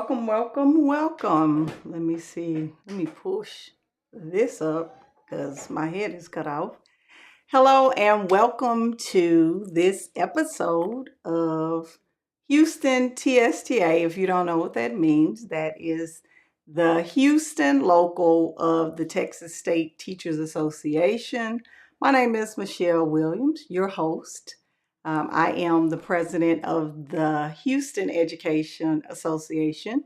Welcome, welcome, welcome. Let me see. Let me push this up because my head is cut off. Hello, and welcome to this episode of Houston TSTA. If you don't know what that means, that is the Houston local of the Texas State Teachers Association. My name is Michelle Williams, your host. I am the president of the Houston Education Association.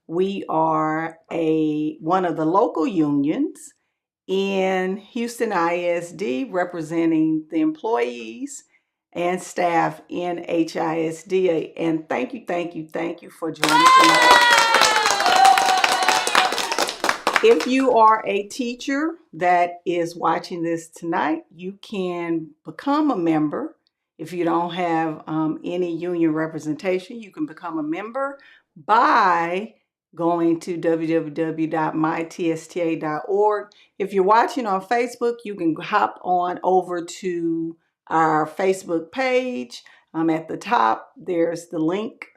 We are one of the local unions in Houston ISD, representing the employees and staff in HISD. And thank you for joining tonight. If you are a teacher that is watching this tonight, you can become a member. If you don't have any union representation, you can become a member by going to www.mytsta.org. If you're watching on Facebook, you can hop on over to our Facebook page. At the top, there's the link.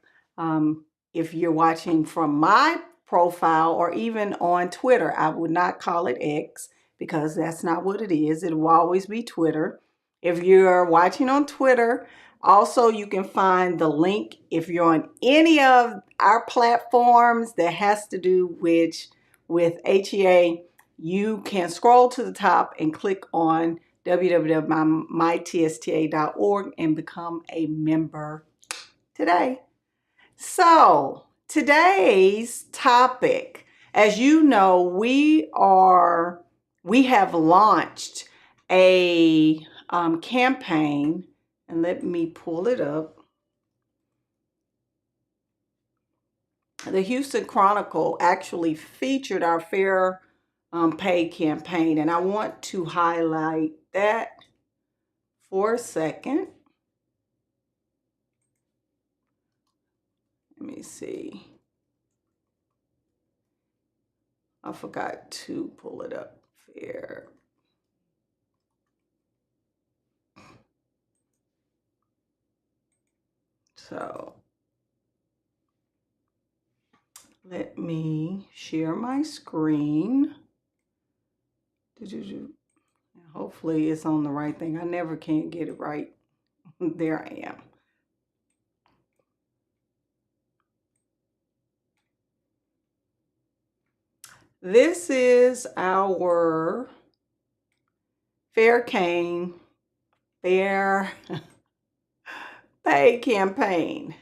If you're watching from my profile or even on Twitter, I would not call it X because that's not what it is. It will always be Twitter. If you're watching on Twitter, also you can find the link if you're on any of our platforms that has to do with HEA. You can scroll to the top and click on www.mytsta.org and become a member today. So today's topic, as you know, we have launched a campaign, and let me pull it up. The Houston Chronicle actually featured our fair pay campaign, and I want to highlight that for a second. Let me see. I forgot to pull it up. Fair. So let me share my screen. Hopefully it's on the right thing. I never can get it right. There I am. This is our fair pay campaign.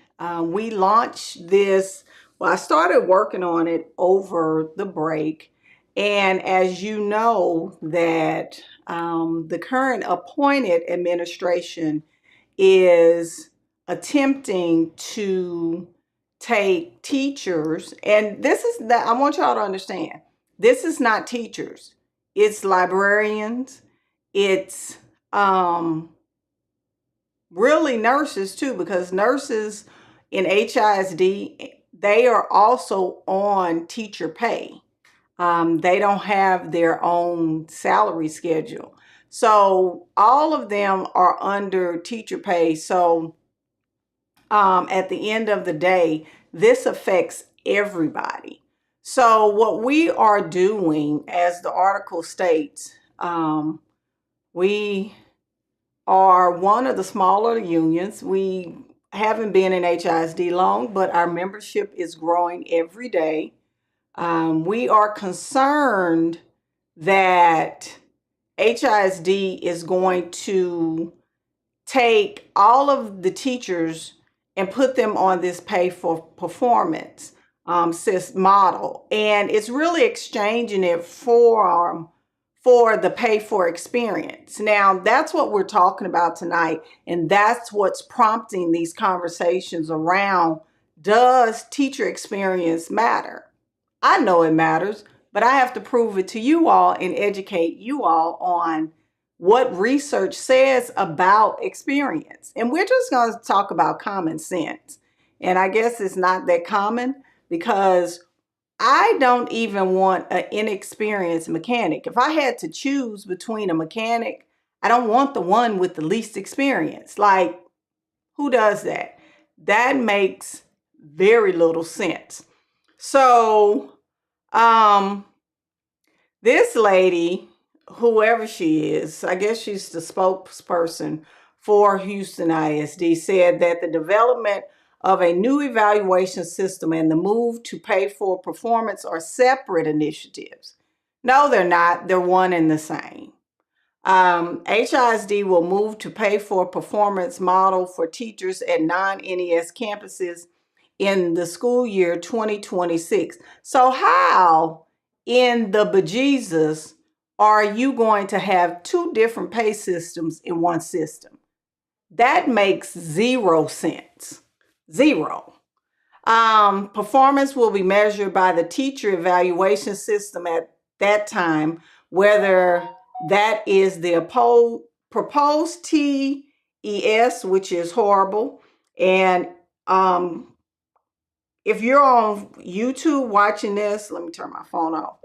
We launched this. Well, I started working on it over the break. And as you know, that the current appointed administration is attempting to take teachers, and this is that I want y'all to understand. This is not teachers. It's librarians. It's really nurses too, because nurses in HISD, they are also on teacher pay. They don't have their own salary schedule. So all of them are under teacher pay. So at the end of the day, this affects everybody. So what we are doing, as the article states, we are one of the smaller unions. We haven't been in HISD long, but our membership is growing every day. We are concerned that HISD is going to take all of the teachers and put them on this pay for performance model. And it's really exchanging it for the pay for experience. Now, that's what we're talking about tonight. And that's what's prompting these conversations around, does teacher experience matter? I know it matters, but I have to prove it to you all and educate you all on what research says about experience. And we're just going to talk about common sense. And I guess it's not that common, because I don't even want an inexperienced mechanic. If I had to choose between a mechanic, I don't want the one with the least experience. Like, who does that? That makes very little sense. So, um, this lady, whoever she is, I guess she's the spokesperson for Houston ISD, said that the development of a new evaluation system and the move to pay for performance are separate initiatives. No, they're not. They're one and the same. HISD will move to pay for performance model for teachers at non-NES campuses in the school year 2026. So how in the bejesus are you going to have two different pay systems in one system? That makes zero sense. Zero. Performance will be measured by the teacher evaluation system at that time, whether that is the proposed TES, which is horrible. And if you're on YouTube watching this, let me turn my phone off.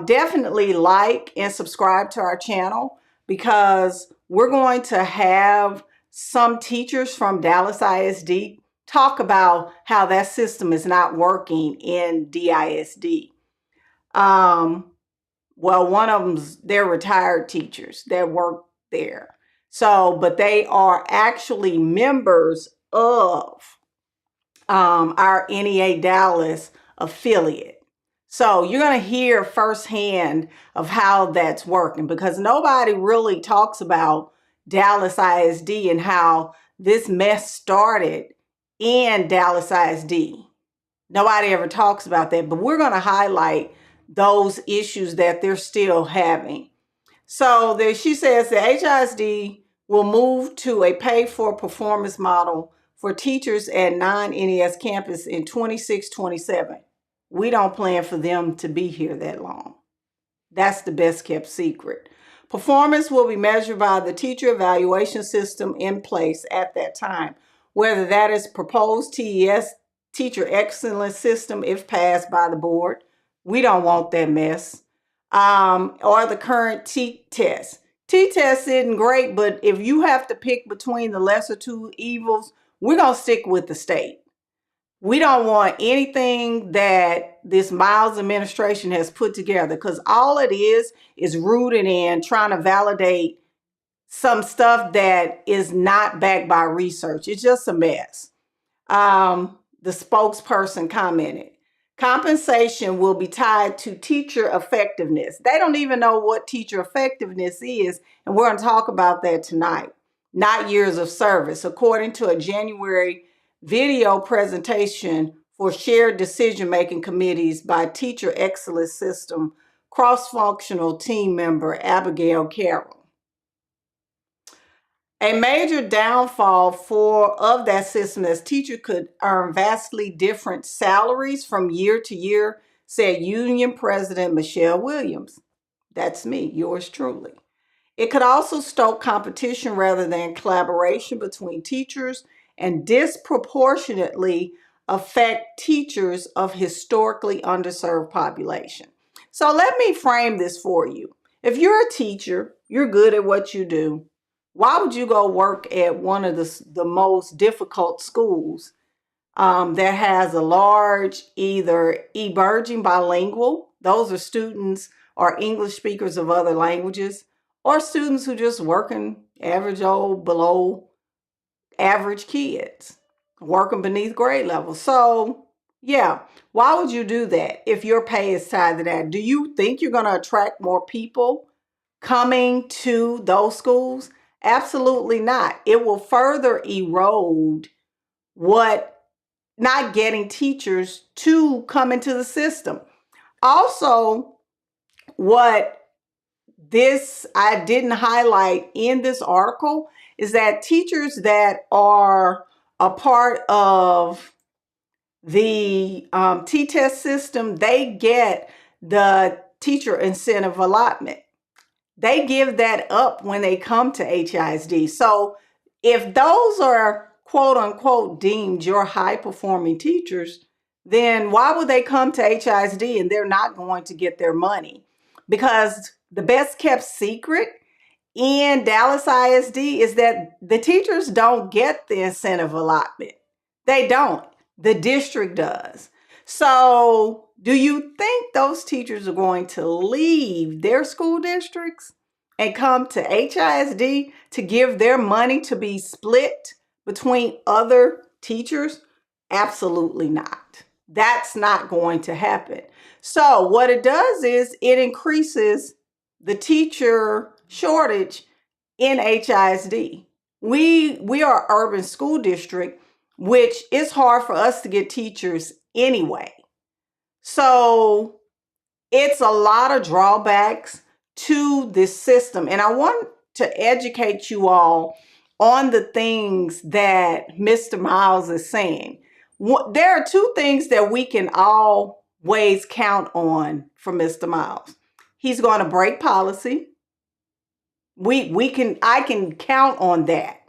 Definitely like and subscribe to our channel, because we're going to have some teachers from Dallas ISD talk about how that system is not working in DISD. Well, one of them's, they're retired teachers that work there. So, but they are actually members of our NEA Dallas affiliate. So you're going to hear firsthand of how that's working, because nobody really talks about Dallas ISD and how this mess started in Dallas ISD. Nobody ever talks about that, but we're going to highlight those issues that they're still having. So there, she says the HISD will move to a pay for performance model for teachers at non-NES campus in 26-27. We don't plan for them to be here that long. That's the best kept secret. Performance will be measured by the teacher evaluation system in place at that time, whether that is proposed TES, teacher excellence system, if passed by the board. We don't want that mess. Or the current T-test. T-test isn't great, but if you have to pick between the lesser two evils, we're going to stick with the state. We don't want anything that this Miles administration has put together, because all it is rooted in trying to validate some stuff that is not backed by research. It's just a mess. The spokesperson commented, compensation will be tied to teacher effectiveness. They don't even know what teacher effectiveness is, and we're going to talk about that tonight. Not years of service, according to a January video presentation for shared decision-making committees by Teacher Excellence System cross-functional team member Abigail Carroll. A major downfall of that system is teachers could earn vastly different salaries from year to year, said Union President Michelle Williams. That's me, yours truly. It could also stoke competition rather than collaboration between teachers and disproportionately affect teachers of historically underserved population. So let me frame this for you. If you're a teacher, you're good at what you do. Why would you go work at one of the most difficult schools that has a large, either emerging bilingual, those are students or English speakers of other languages, or students who just working average old below average kids, working beneath grade level. So yeah, why would you do that if your pay is tied to that? Do you think you're going to attract more people coming to those schools? Absolutely not. It will further erode not getting teachers to come into the system. Also, what I didn't highlight in this article is that teachers that are a part of the T-test system, they get the teacher incentive allotment. They give that up when they come to HISD. So if those are quote unquote deemed your high performing teachers, then why would they come to HISD and they're not going to get their money? Because the best kept secret in Dallas ISD is that the teachers don't get the incentive allotment. They don't. The district does. So, do you think those teachers are going to leave their school districts and come to HISD to give their money to be split between other teachers? Absolutely not. That's not going to happen. So, what it does is it increases the teacher shortage in HISD. We are an urban school district, which is hard for us to get teachers anyway. So it's a lot of drawbacks to this system. And I want to educate you all on the things that Mr. Miles is saying. There are two things that we can always count on from Mr. Miles. He's going to break policy. I can count on that.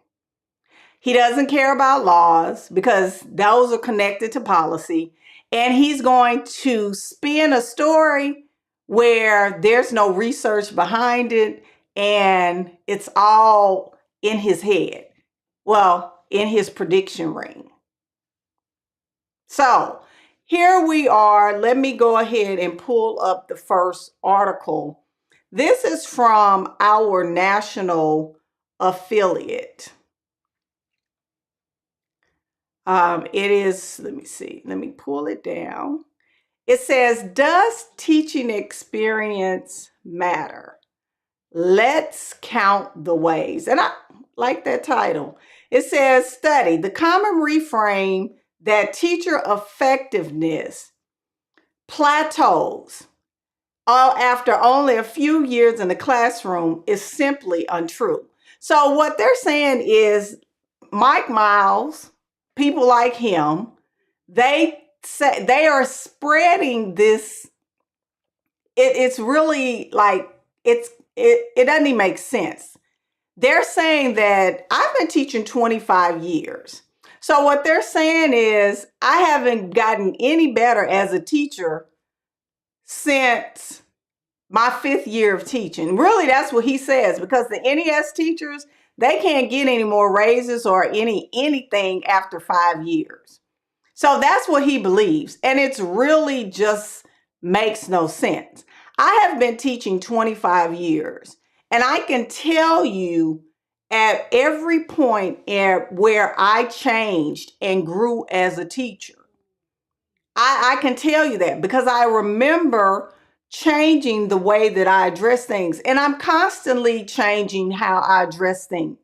He doesn't care about laws because those are connected to policy. And he's going to spin a story where there's no research behind it and it's all in his head. Well, in his prediction ring. So here we are. Let me go ahead and pull up the first article. This is from our national affiliate. It is, let me see, let me pull it down. It says, does teaching experience matter? Let's count the ways. And I like that title. It says, study the common reframe that teacher effectiveness plateaus after only a few years in the classroom is simply untrue. So what they're saying is Mike Miles, people like him, they say they are spreading this. It's really like it doesn't even make sense. They're saying that I've been teaching 25 years. So what they're saying is I haven't gotten any better as a teacher since my 5th year of teaching. Really, that's what he says, because the NES teachers, they can't get any more raises or anything after 5 years. So that's what he believes. And it's really just makes no sense. I have been teaching 25 years, and I can tell you at every point where I changed and grew as a teacher. I can tell you that because I remember changing the way that I address things, and I'm constantly changing how I address things.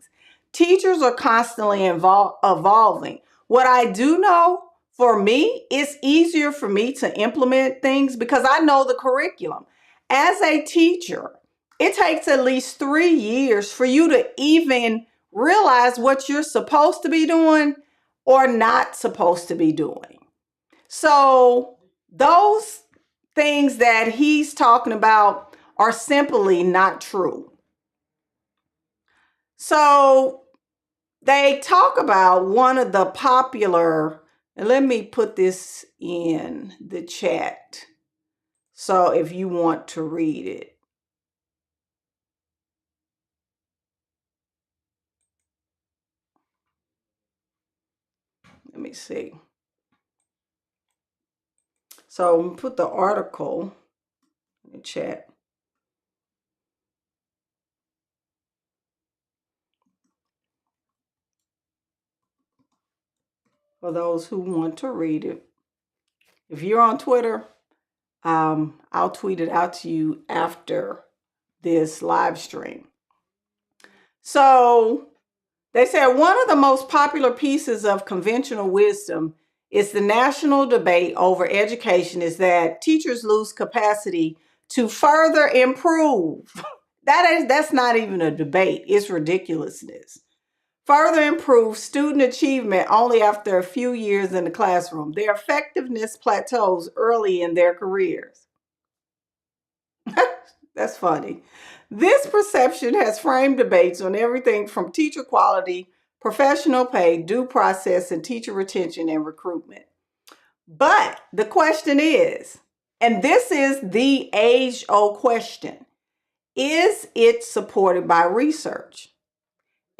Teachers are constantly evolving. What I do know, for me, it's easier for me to implement things because I know the curriculum. As a teacher, it takes at least 3 years for you to even realize what you're supposed to be doing or not supposed to be doing. So those things that he's talking about are simply not true. So they talk about one of the popular, and let me put this in the chat. So if you want to read it. Let me see. So I'm put the article in the chat. For those who want to read it. If you're on Twitter, I'll tweet it out to you after this live stream. So they said one of the most popular pieces of conventional wisdom is the national debate over education is that teachers lose capacity to further improve. That's not even a debate. It's ridiculousness. Further improve student achievement only after a few years in the classroom. Their effectiveness plateaus early in their careers. That's funny. This perception has framed debates on everything from teacher quality, professional pay, due process, and teacher retention and recruitment. But the question is, and this is the age-old question, is it supported by research?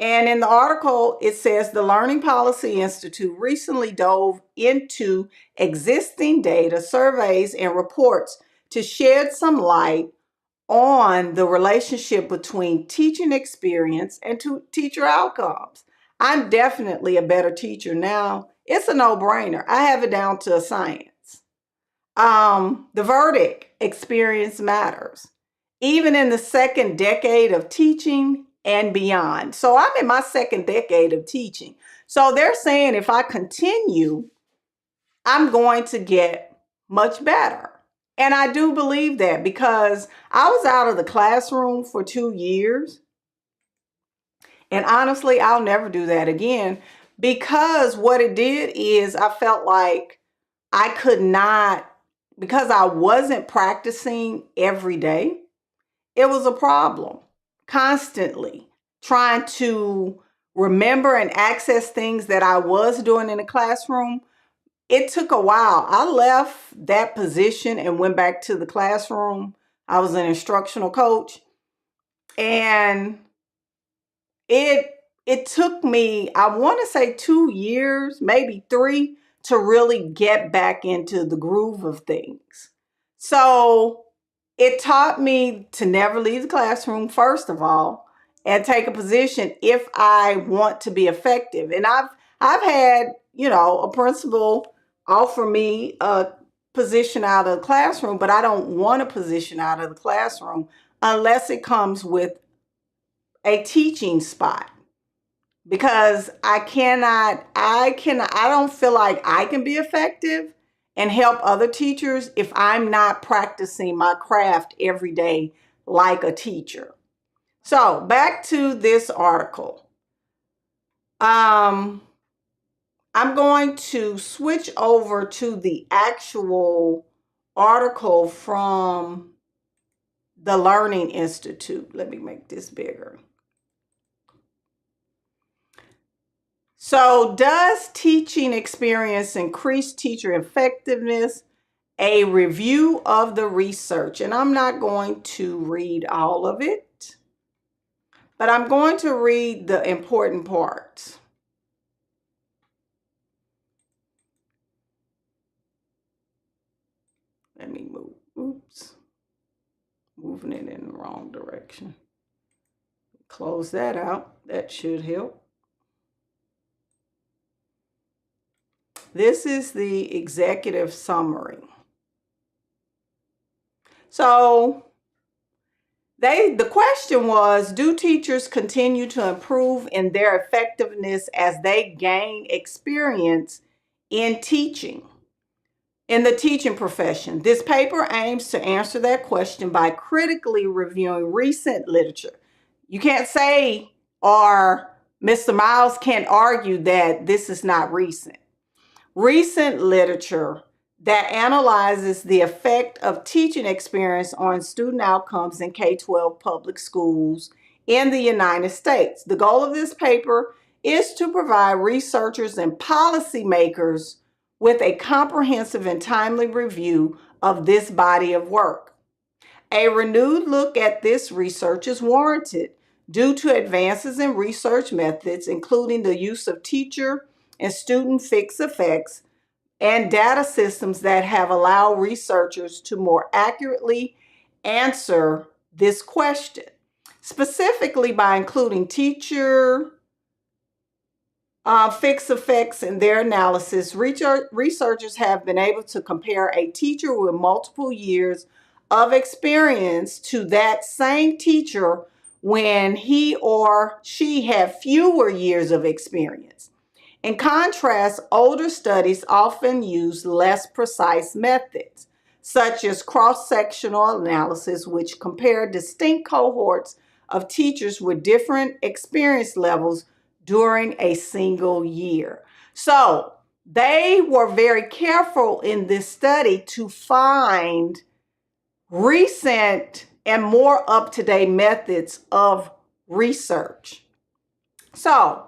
And in the article, it says the Learning Policy Institute recently dove into existing data, surveys, and reports to shed some light on the relationship between teaching experience and teacher outcomes. I'm definitely a better teacher now. It's a no-brainer. I have it down to a science. The verdict, experience matters, even in the second decade of teaching and beyond. So I'm in my second decade of teaching. So they're saying if I continue, I'm going to get much better. And I do believe that because I was out of the classroom for 2 years. And honestly, I'll never do that again because what it did is I felt like I could not, because I wasn't practicing every day, it was a problem constantly trying to remember and access things that I was doing in the classroom. It took a while. I left that position and went back to the classroom. I was an instructional coach, and it it took me, I want to say 2 years, maybe three, to really get back into the groove of things. So it taught me to never leave the classroom, first of all, and take a position if I want to be effective. And I've had, a principal offer me a position out of the classroom, but I don't want a position out of the classroom unless it comes with a teaching spot, because I don't feel like I can be effective and help other teachers if I'm not practicing my craft every day like a teacher. So back to this article. I'm going to switch over to the actual article from the Learning Institute. Let me make this bigger. So, does teaching experience increase teacher effectiveness? A review of the research. And I'm not going to read all of it, but I'm going to read the important parts. Let me move. Oops. Moving it in the wrong direction. Close that out. That should help. This is the executive summary. So the question was, do teachers continue to improve in their effectiveness as they gain experience in teaching, in the teaching profession? This paper aims to answer that question by critically reviewing recent literature. You can't say, or Mr. Miles can't argue that this is not recent. Recent literature that analyzes the effect of teaching experience on student outcomes in K-12 public schools in the United States. The goal of this paper is to provide researchers and policymakers with a comprehensive and timely review of this body of work. A renewed look at this research is warranted due to advances in research methods, including the use of teacher and student fixed effects and data systems that have allowed researchers to more accurately answer this question, specifically by including teacher fixed effects in their analysis. Researchers have been able to compare a teacher with multiple years of experience to that same teacher when he or she had fewer years of experience. In contrast, older studies often use less precise methods, such as cross-sectional analysis, which compare distinct cohorts of teachers with different experience levels during a single year. So they were very careful in this study to find recent and more up-to-date methods of research. So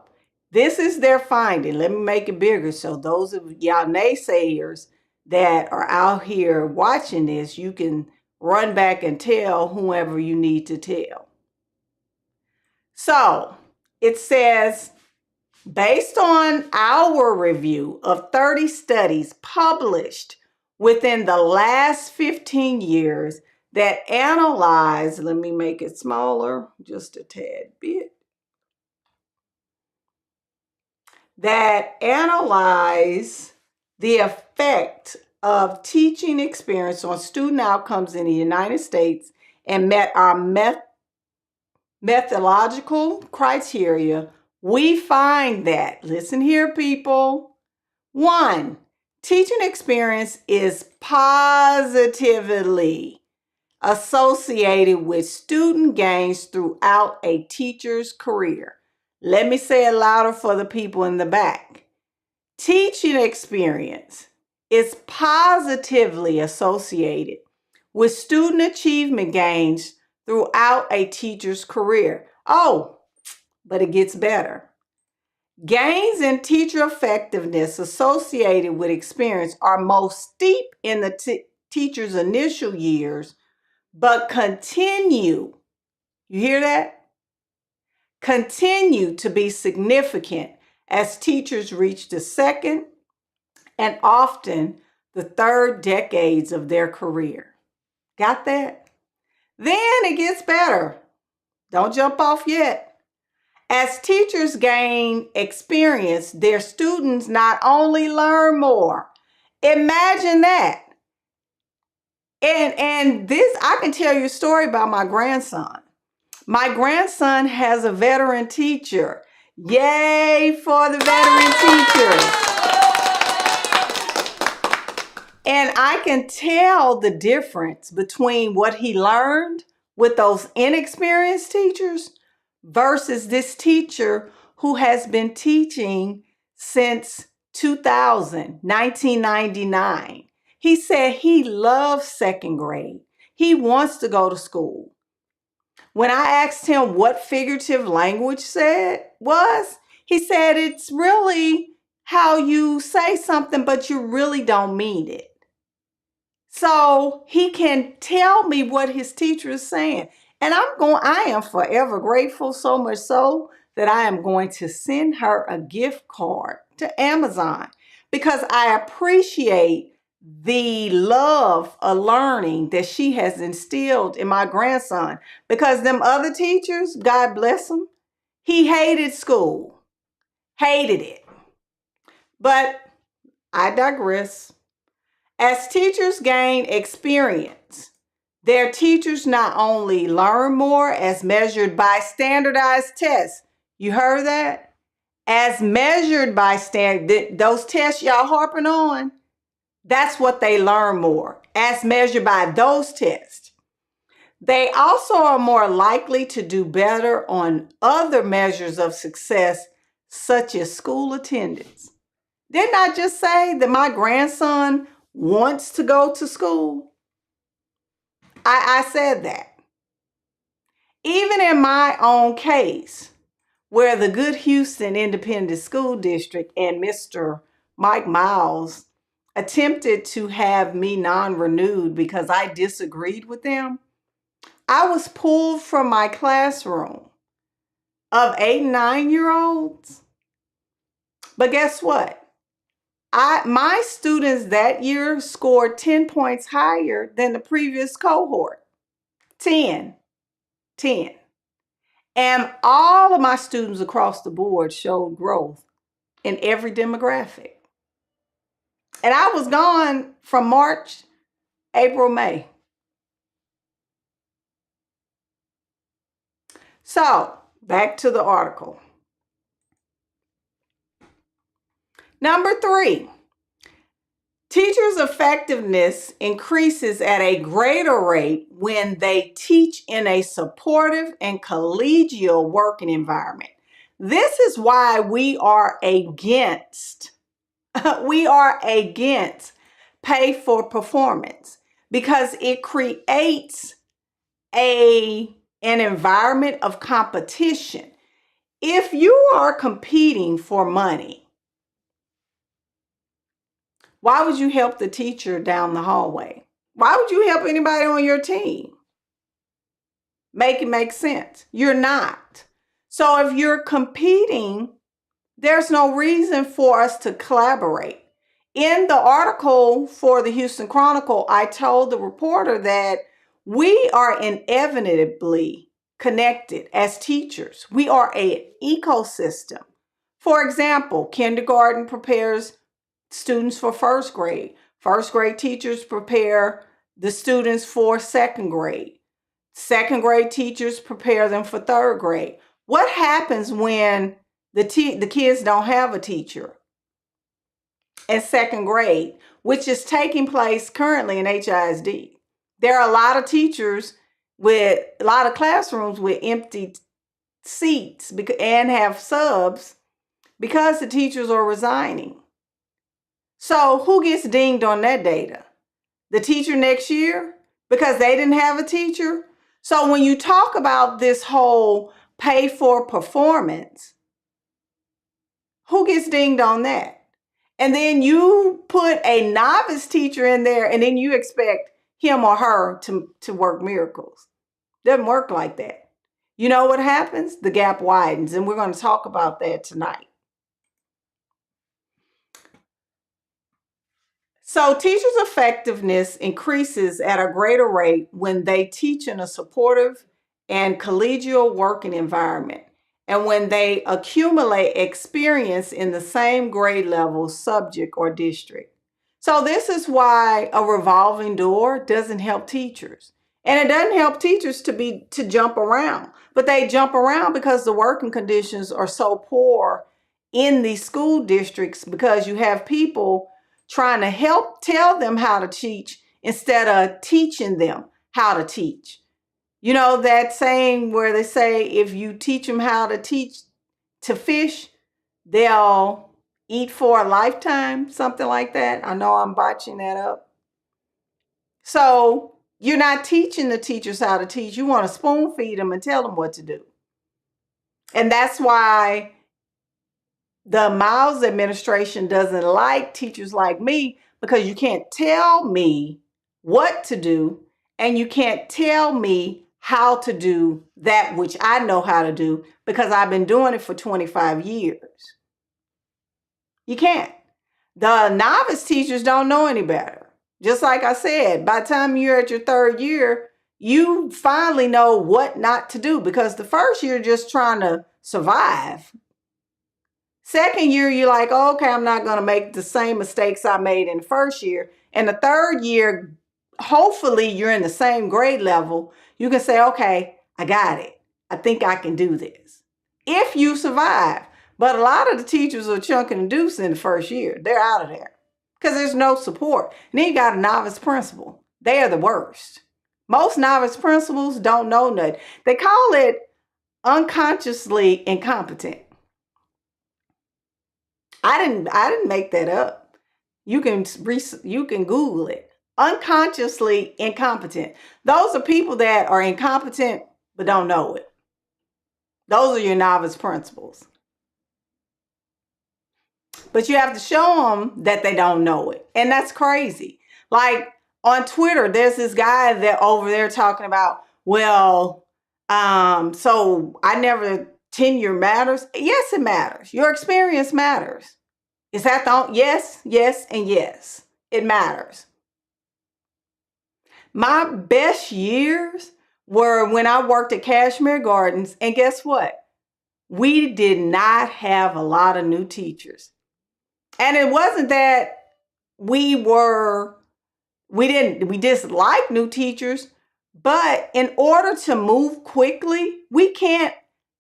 this is their finding. Let me make it bigger so those of y'all naysayers that are out here watching this, you can run back and tell whoever you need to tell. So It says, based on our review of 30 studies published within the last 15 years that analyze, let me make it smaller just a tad bit, that analyze the effect of teaching experience on student outcomes in the United States and met our methodological criteria, we find that, listen here, people, one, teaching experience is positively associated with student gains throughout a teacher's career. Let me say it louder for the people in the back. Teaching experience is positively associated with student achievement gains throughout a teacher's career. Oh, but it gets better. Gains in teacher effectiveness associated with experience are most steep in the teacher's initial years, but continue, you hear that? Continue to be significant as teachers reach the second and often the third decades of their career. Got that? Then it gets better. Don't jump off yet. As teachers gain experience, their students not only learn more. Imagine that. And this, I can tell you a story about my grandson. My grandson has a veteran teacher. Yay for the veteran teachers. And I can tell the difference between what he learned with those inexperienced teachers versus this teacher who has been teaching since 1999. He said he loves second grade. He wants to go to school. When I asked him what figurative language he said it's really how you say something, but you really don't mean it. So he can tell me what his teacher is saying. And I am forever grateful, so much so that I am going to send her a gift card to Amazon because I appreciate the love of learning that she has instilled in my grandson. Because them other teachers, God bless them, he hated school, hated it. But I digress. As teachers gain experience, their teachers not only learn more as measured by standardized tests. You heard that? As measured by those tests y'all harping on, that's what they learn more, as measured by those tests. They also are more likely to do better on other measures of success, such as school attendance. Didn't I just say that my grandson wants to go to school? I said that. Even in my own case, where the Good Houston Independent School District and Mr. Mike Miles attempted to have me non-renewed because I disagreed with them, I was pulled from my classroom of 8 and 9-year-olds. But guess what? My students that year scored 10 points higher than the previous cohort. 10. And all of my students across the board showed growth in every demographic. And I was gone from March, April, May. So, back to the article. Number 3, teachers' effectiveness increases at a greater rate when they teach in a supportive and collegial working environment. This is why we are against pay for performance, because it creates an environment of competition. If you are competing for money, why would you help the teacher down the hallway? Why would you help anybody on your team? Make it make sense. You're not. So if you're competing, there's no reason for us to collaborate. In the article for the Houston Chronicle, I told the reporter that we are inevitably connected as teachers. We are an ecosystem. For example, kindergarten prepares students for first grade. First grade teachers prepare the students for second grade. Second grade teachers prepare them for third grade. What happens when the kids don't have a teacher in second grade, which is taking place currently in HISD? There are a lot of teachers with a lot of classrooms with empty seats and have subs because the teachers are resigning. So who gets dinged on that data? The teacher next year because they didn't have a teacher? So when you talk about this whole pay for performance, who gets dinged on that? And then you put a novice teacher in there and then you expect him or her to work miracles. Doesn't work like that. You know what happens? The gap widens, and we're going to talk about that tonight. So teachers' effectiveness increases at a greater rate when they teach in a supportive and collegial working environment, and when they accumulate experience in the same grade level, subject, or district. So this is why a revolving door doesn't help teachers. And it doesn't help teachers to jump around, but they jump around because the working conditions are so poor in these school districts, because you have people trying to help tell them how to teach instead of teaching them how to teach. You know that saying where they say if you teach them how to teach to fish, they'll eat for a lifetime, something like that. I know I'm botching that up. So you're not teaching the teachers how to teach. You want to spoon feed them and tell them what to do. And that's why the Miles administration doesn't like teachers like me, because you can't tell me what to do and you can't tell me how to do that which I know how to do because I've been doing it for 25 years. You can't. The novice teachers don't know any better. Just like I said, by the time you're at your third year, you finally know what not to do, because the first year just trying to survive. Second year, you're like, oh, okay, I'm not going to make the same mistakes I made in the first year. And the third year, hopefully you're in the same grade level. You can say, okay, I got it. I think I can do this. If you survive. But a lot of the teachers are chunking and deuce in the first year. They're out of there because there's no support. And then you got a novice principal. They are the worst. Most novice principals don't know nothing. They call it unconsciously incompetent. I didn't make that up. You can Google it. Unconsciously incompetent. Those are people that are incompetent but don't know it. Those are your novice principals. But you have to show them that they don't know it. And that's crazy. Like on Twitter, there's this guy that over there talking about, well, so I never, tenure matters. Yes, it matters. Your experience matters. Is that the yes, yes, and yes, it matters. My best years were when I worked at Cashmere Gardens, and guess what? We did not have a lot of new teachers. And it wasn't that we dislike new teachers, but in order to move quickly, we can't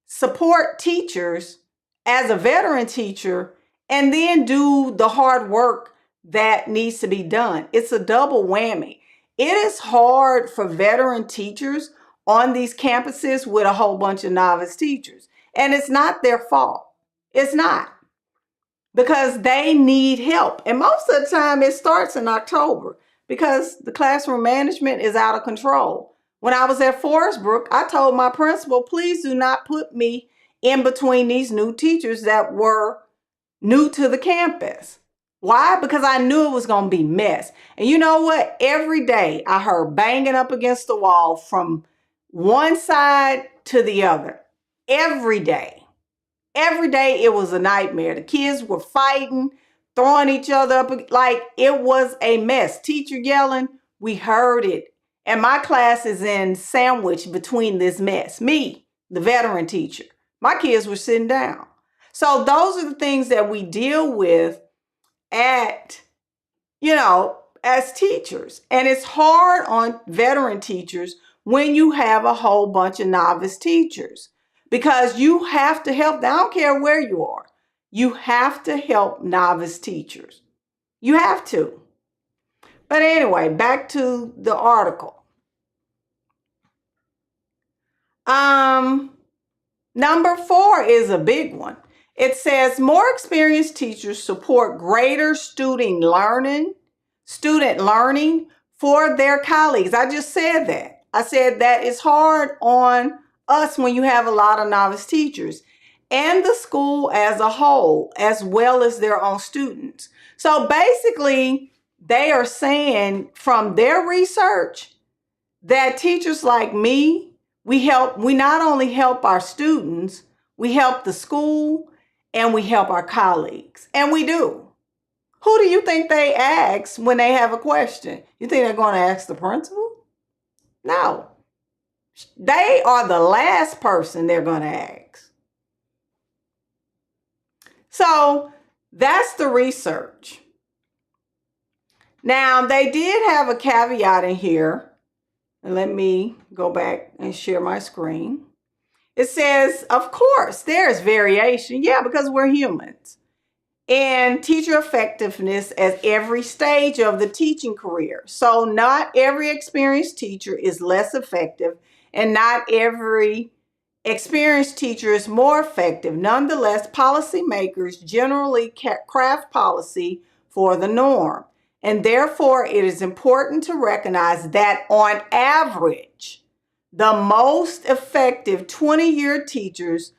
support teachers as a veteran teacher and then do the hard work that needs to be done. It's a double whammy. It is hard for veteran teachers on these campuses with a whole bunch of novice teachers. And it's not their fault. It's not. Because they need help. And most of the time it starts in October because the classroom management is out of control. When I was at Forest Brook, I told my principal, please do not put me in between these new teachers that were new to the campus. Why? Because I knew it was going to be mess. And you know what? Every day I heard banging up against the wall from one side to the other. every day. Every day it was a nightmare. The kids were fighting, throwing each other up. Like it was a mess. Teacher yelling, we heard it. And my class is in sandwich between this mess. Me, the veteran teacher. My kids were sitting down. So those are the things that we deal with at, as teachers. And it's hard on veteran teachers when you have a whole bunch of novice teachers because you have to help. I don't care where you are. You have to help novice teachers. You have to. But anyway, back to the article. Number 4 is a big one. It says more experienced teachers support greater student learning for their colleagues. I just said that. I said that it's hard on us when you have a lot of novice teachers and the school as a whole, as well as their own students. So basically, they are saying from their research that teachers like me, we not only help our students, we help the school and we help our colleagues. And we do. Who do you think they ask when they have a question? You think they're going to ask the principal? No. They are the last person they're going to ask. So that's the research. Now, they did have a caveat in here. Let me go back and share my screen. It says, of course, there's variation. Yeah, because we're humans. And teacher effectiveness at every stage of the teaching career. So not every experienced teacher is less effective, and not every experienced teacher is more effective. Nonetheless, policymakers generally craft policy for the norm. And therefore, it is important to recognize that on average, the most effective 20-year teachers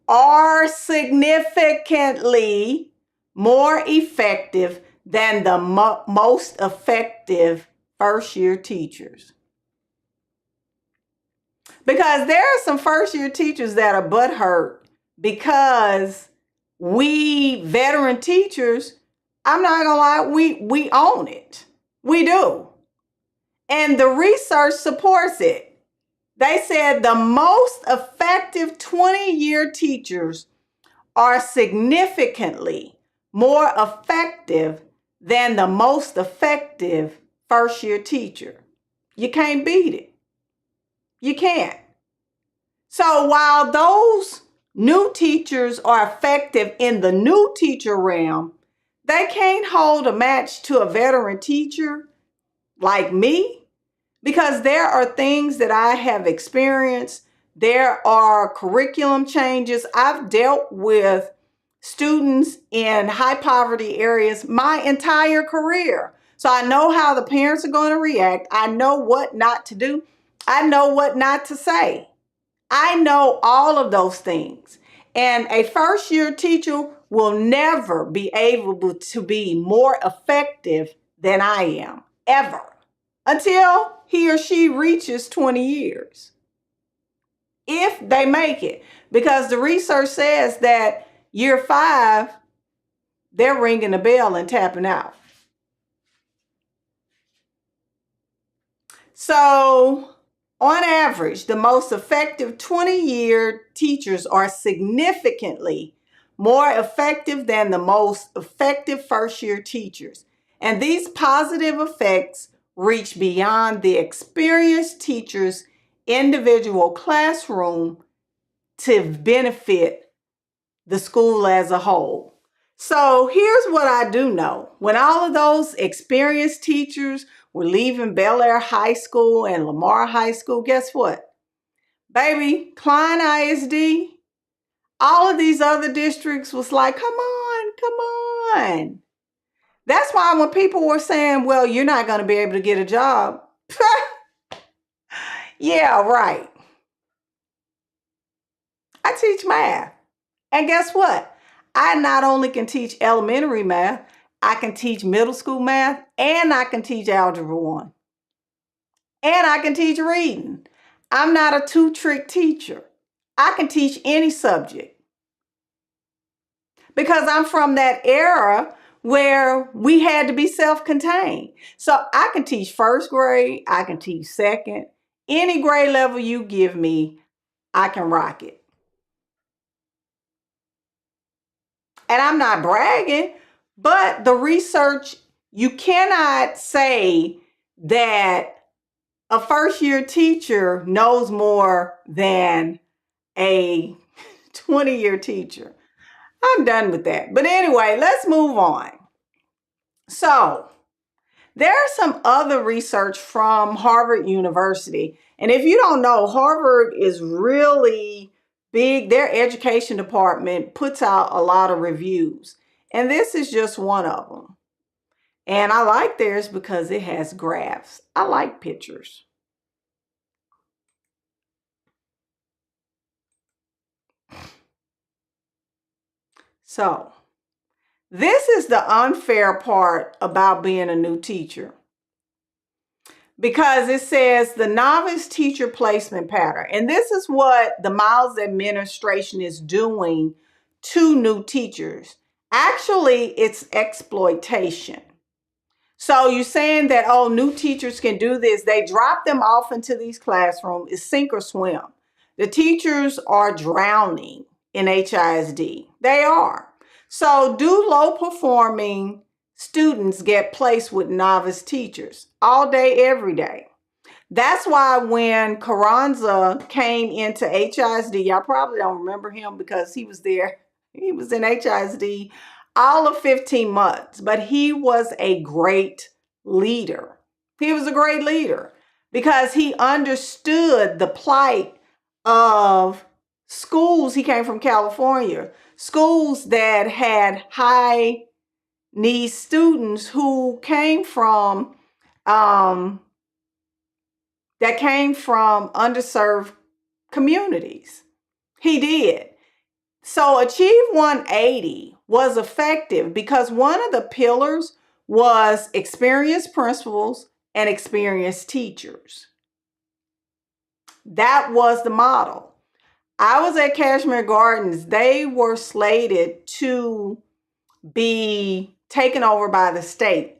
are significantly more effective than the most effective first-year teachers. Because there are some first-year teachers that are butthurt because we veteran teachers, I'm not gonna lie, we own it. We do. And the research supports it. They said the most effective 20-year teachers are significantly more effective than the most effective first-year teacher. You can't beat it. You can't. So while those new teachers are effective in the new teacher realm, they can't hold a match to a veteran teacher like me because there are things that I have experienced. There are curriculum changes. I've dealt with students in high poverty areas my entire career. So I know how the parents are going to react. I know what not to do. I know what not to say. I know all of those things. And a first-year teacher will never be able to be more effective than I am, ever, until he or she reaches 20 years. If they make it. Because the research says that year 5, they're ringing the bell and tapping out. So, on average, the most effective 20-year teachers are significantly more effective than the most effective first-year teachers. And these positive effects reach beyond the experienced teacher's individual classroom to benefit the school as a whole. So here's what I do know. When all of those experienced teachers were leaving Bel Air High School and Lamar High School, guess what? Baby, Klein ISD, all of these other districts was like, come on, come on. That's why when people were saying, well, you're not going to be able to get a job. Yeah, right. I teach math. And guess what? I not only can teach elementary math, I can teach middle school math, and I can teach Algebra 1. And I can teach reading. I'm not a two-trick teacher. I can teach any subject because I'm from that era where we had to be self-contained. So I can teach first grade, I can teach second, any grade level you give me, I can rock it. And I'm not bragging, but the research, you cannot say that a first year teacher knows more than a 20-year teacher. I'm done with that. But anyway, let's move on. So, there's some other research from Harvard University. And if you don't know, Harvard is really big. Their education department puts out a lot of reviews. And this is just one of them. And I like theirs because it has graphs. I like pictures. So, this is the unfair part about being a new teacher because it says the novice teacher placement pattern. And this is what the Miles administration is doing to new teachers. Actually, it's exploitation. So you're saying that, oh, new teachers can do this. They drop them off into these classrooms. It's sink or swim. The teachers are drowning in HISD. They are. So do low performing students get placed with novice teachers all day, every day? That's why when Carranza came into HISD, y'all probably don't remember him because he was there. He was in HISD all of 15 months, but he was a great leader. He was a great leader because he understood the plight of schools. He came from California, schools that had high need students who came from underserved communities. He did. So Achieve 180 was effective because one of the pillars was experienced principals and experienced teachers. That was the model. I was at Cashmere Gardens. They were slated to be taken over by the state.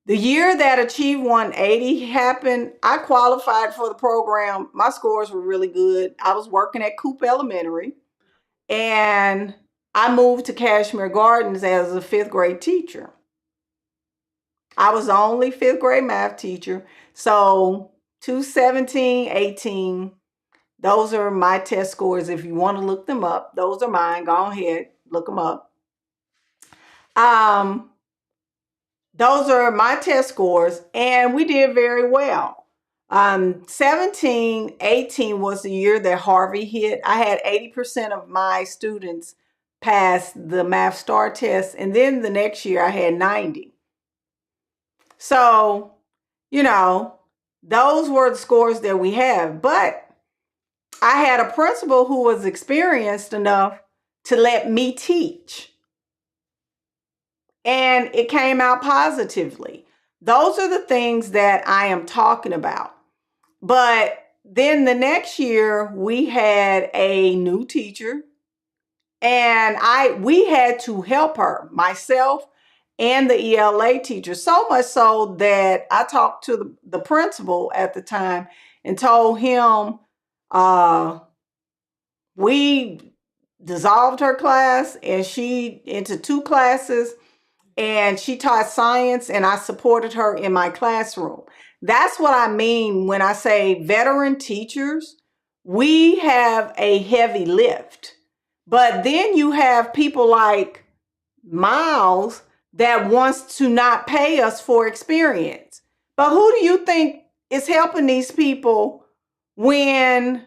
The year that Achieve 180 happened, I qualified for the program. My scores were really good. I was working at Coop Elementary, and I moved to Cashmere Gardens as a fifth grade teacher. I was the only fifth grade math teacher. So 217, 18, those are my test scores. If you want to look them up, those are mine. Go ahead, look them up. Those are my test scores, and we did very well. 17, 18 was the year that Harvey hit. I had 80% of my students pass the Math STAR test, and then the next year I had 90. So, those were the scores that we have. But I had a principal who was experienced enough to let me teach, and it came out positively. Those are the things that I am talking about. But then the next year we had a new teacher, and we had to help her, myself and the ELA teacher, so much so that I talked to the principal at the time and told him we dissolved her class and she into two classes, and she taught science, and I supported her in my classroom. That's what I mean when I say veteran teachers. We have a heavy lift. But then you have people like Miles that wants to not pay us for experience. But who do you think is helping these people when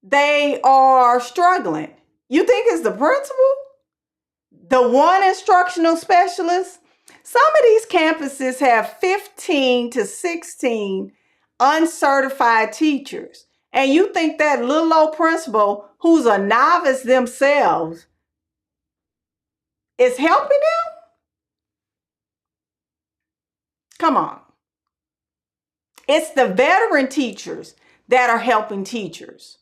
they are struggling? You think it's the principal? The one instructional specialist? Some of these campuses have 15 to 16 uncertified teachers. And you think that little old principal who's a novice themselves is helping them? Come on. It's the veteran teachers that are helping teachers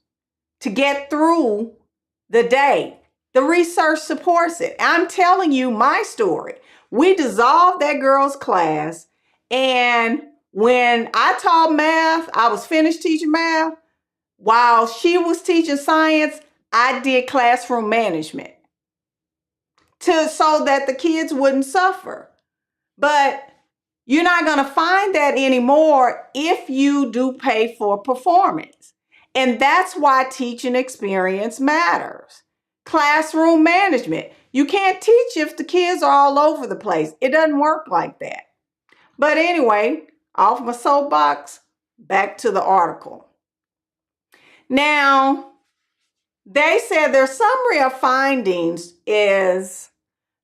to get through the day. The research supports it. I'm telling you my story. We dissolved that girl's class, and when I taught math, I was finished teaching math. While she was teaching science, I did classroom management so that the kids wouldn't suffer. But you're not going to find that anymore if you do pay for performance. And that's why teaching experience matters. Classroom management. You can't teach if the kids are all over the place. It doesn't work like that. But anyway, off my soapbox, back to the article. Now, they said their summary of findings is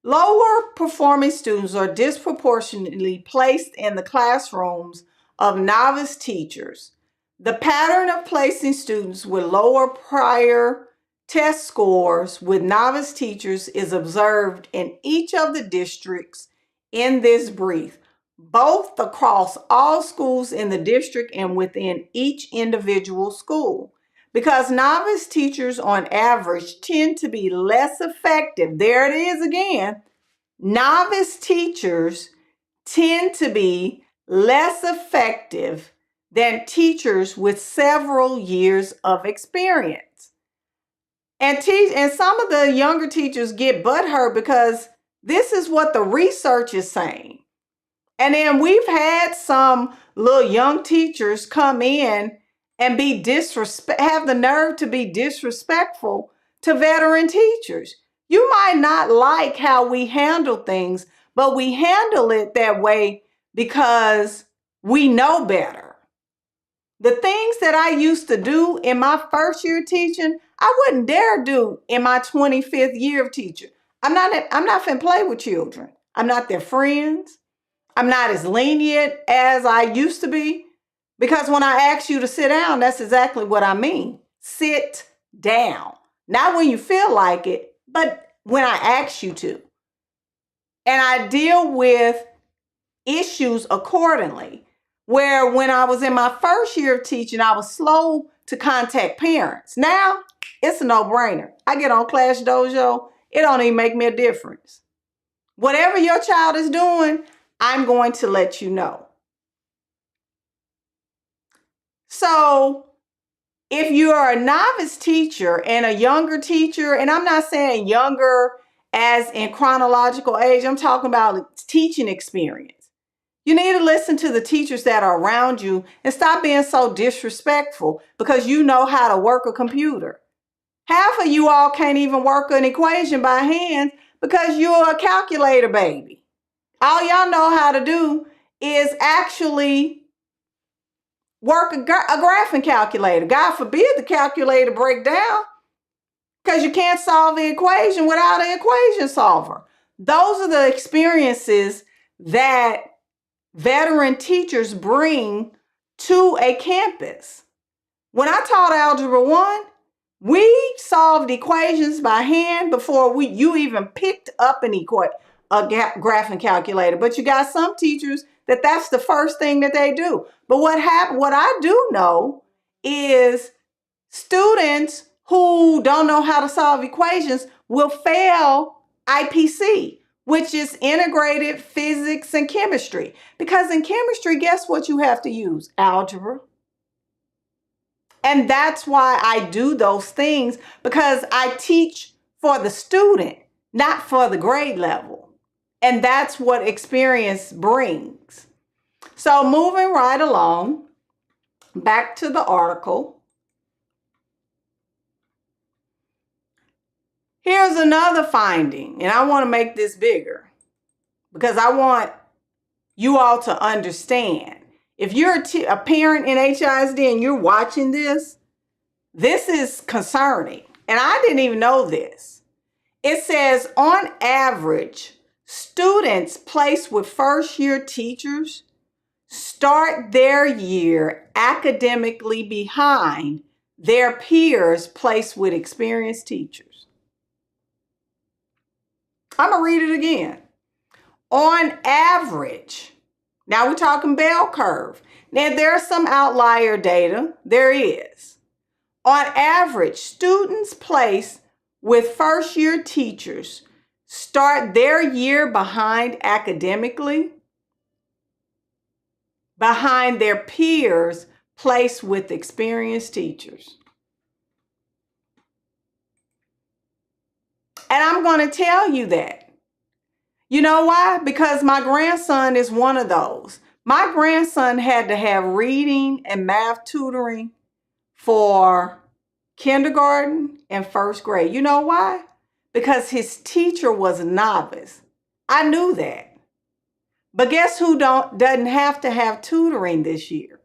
lower performing students are disproportionately placed in the classrooms of novice teachers. The pattern of placing students with lower prior test scores with novice teachers is observed in each of the districts in this brief, both across all schools in the district and within each individual school. Because novice teachers on average tend to be less effective. There it is again. Novice teachers tend to be less effective than teachers with several years of experience. And some of the younger teachers get butthurt because this is what the research is saying. And then we've had some little young teachers come in and have the nerve to be disrespectful to veteran teachers. You might not like how we handle things, but we handle it that way because we know better. The things that I used to do in my first year of teaching, I wouldn't dare do in my 25th year of teaching. I'm not finna play with children. I'm not their friends. I'm not as lenient as I used to be, because when I ask you to sit down, that's exactly what I mean. Sit down. Not when you feel like it, but when I ask you to. And I deal with issues accordingly. Where when I was in my first year of teaching, I was slow to contact parents. Now, it's a no-brainer. I get on Class Dojo, it don't even make me a difference. Whatever your child is doing, I'm going to let you know. So if you are a novice teacher and a younger teacher, and I'm not saying younger as in chronological age, I'm talking about teaching experience. You need to listen to the teachers that are around you and stop being so disrespectful because you know how to work a computer. Half of you all can't even work an equation by hand because you're a calculator baby. All y'all know how to do is actually work a graphing calculator. God forbid the calculator break down, because you can't solve the equation without an equation solver. Those are the experiences that veteran teachers bring to a campus. When I taught Algebra 1, we solved equations by hand before you even picked up a graphing calculator. But you got some teachers that's the first thing that they do. But what I do know is students who don't know how to solve equations will fail IPC, which is integrated physics and chemistry. Because in chemistry, guess what you have to use? Algebra. And that's why I do those things, because I teach for the student, not for the grade level. And that's what experience brings. So moving right along, back to the article. Here's another finding, and I want to make this bigger because I want you all to understand. If you're a parent in HISD and you're watching this, this is concerning. And I didn't even know this. It says, on average, students placed with first-year teachers start their year academically behind their peers placed with experienced teachers. I'm going to read it again. On average, now we're talking bell curve. Now, there's some outlier data. There is. On average, students placed with first-year teachers start their year behind academically, behind their peers placed with experienced teachers. And I'm going to tell you that. You know why? Because my grandson is one of those. My grandson had to have reading and math tutoring for kindergarten and first grade. You know why? Because his teacher was a novice. I knew that. But guess who doesn't have to have tutoring this year?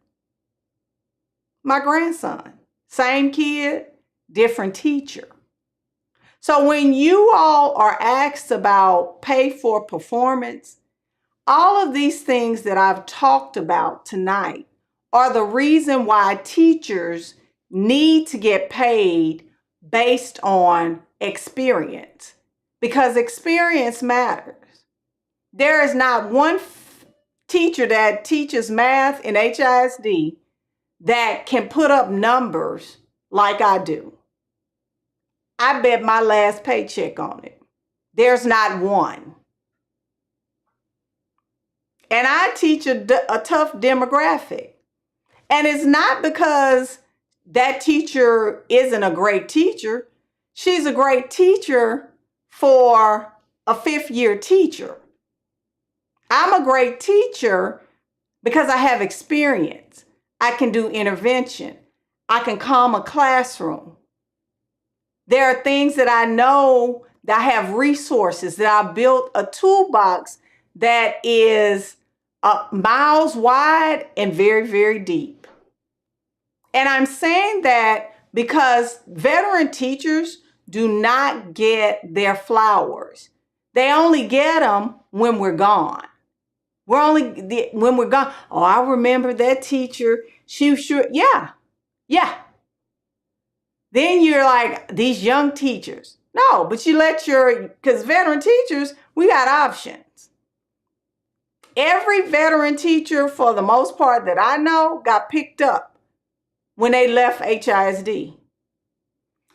My grandson. Same kid, different teacher. So when you all are asked about pay for performance, all of these things that I've talked about tonight are the reason why teachers need to get paid based on experience, because experience matters. There is not one teacher that teaches math in HISD that can put up numbers like I do. I bet my last paycheck on it. There's not one. And I teach a tough demographic. And it's not because that teacher isn't a great teacher. She's a great teacher for a fifth-year teacher. I'm a great teacher because I have experience. I can do intervention. I can calm a classroom. There are things that I know, that I have resources, that I built a toolbox that is miles wide and very, very deep. And I'm saying that because veteran teachers do not get their flowers. They only get them when we're gone. When we're gone. Oh, I remember that teacher. She was sure. Yeah. Then you're like, these young teachers. No, but you because veteran teachers, we got options. Every veteran teacher, for the most part that I know, got picked up when they left HISD.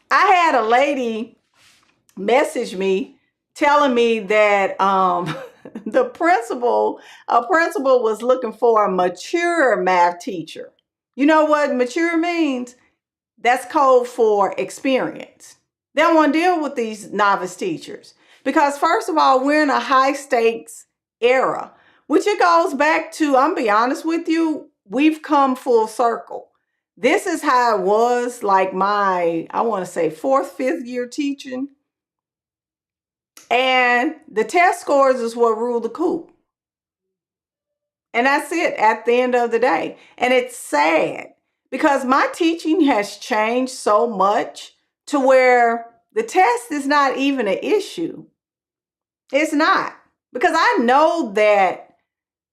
I had a lady message me telling me that a principal was looking for a mature math teacher. You know what mature means? That's code for experience. They don't want to deal with these novice teachers because, first of all, we're in a high stakes era, which it goes back to, I'm be honest with you, we've come full circle. This is how it was like my, I want to say, fourth, fifth year teaching. And the test scores is what rule the coop. And that's it at the end of the day. And it's sad because my teaching has changed so much to where the test is not even an issue. It's not. Because I know that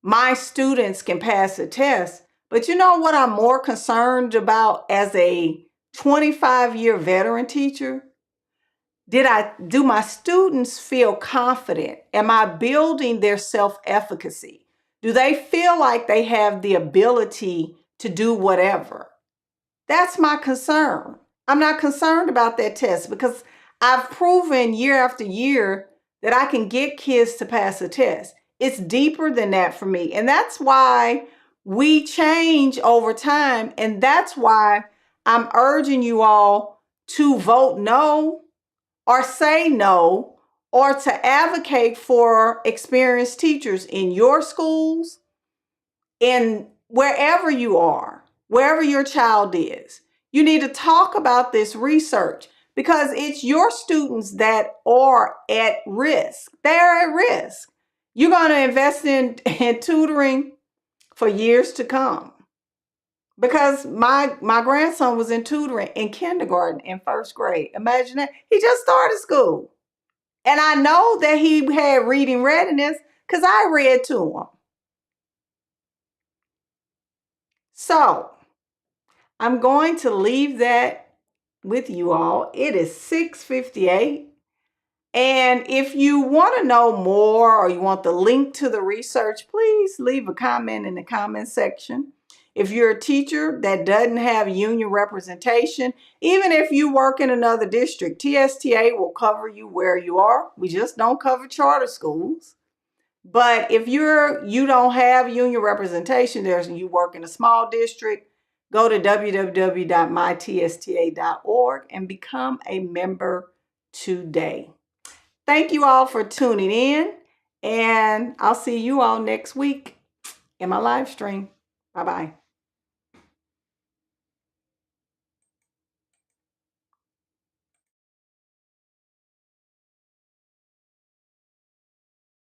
my students can pass the test. But you know what I'm more concerned about as a 25-year veteran teacher? Do my students feel confident? Am I building their self-efficacy? Do they feel like they have the ability to do whatever? That's my concern. I'm not concerned about that test because I've proven year after year that I can get kids to pass a test. It's deeper than that for me. And that's why we change over time. And that's why I'm urging you all to vote no or say no or to advocate for experienced teachers in your schools, in wherever you are, wherever your child is. You need to talk about this research because it's your students that are at risk. They're at risk. You're going to invest in tutoring for years to come. Because my grandson was in tutoring in kindergarten and first grade. Imagine that. He just started school. And I know that he had reading readiness because I read to him. So I'm going to leave that with you all. It is 6:58. And if you want to know more or you want the link to the research, please leave a comment in the comment section. If you're a teacher that doesn't have union representation, even if you work in another district, TSTA will cover you where you are. We just don't cover charter schools. But if you don't have union representation there and you work in a small district, go to www.mytsta.org and become a member today. Thank you all for tuning in, and I'll see you all next week in my live stream. Bye-bye.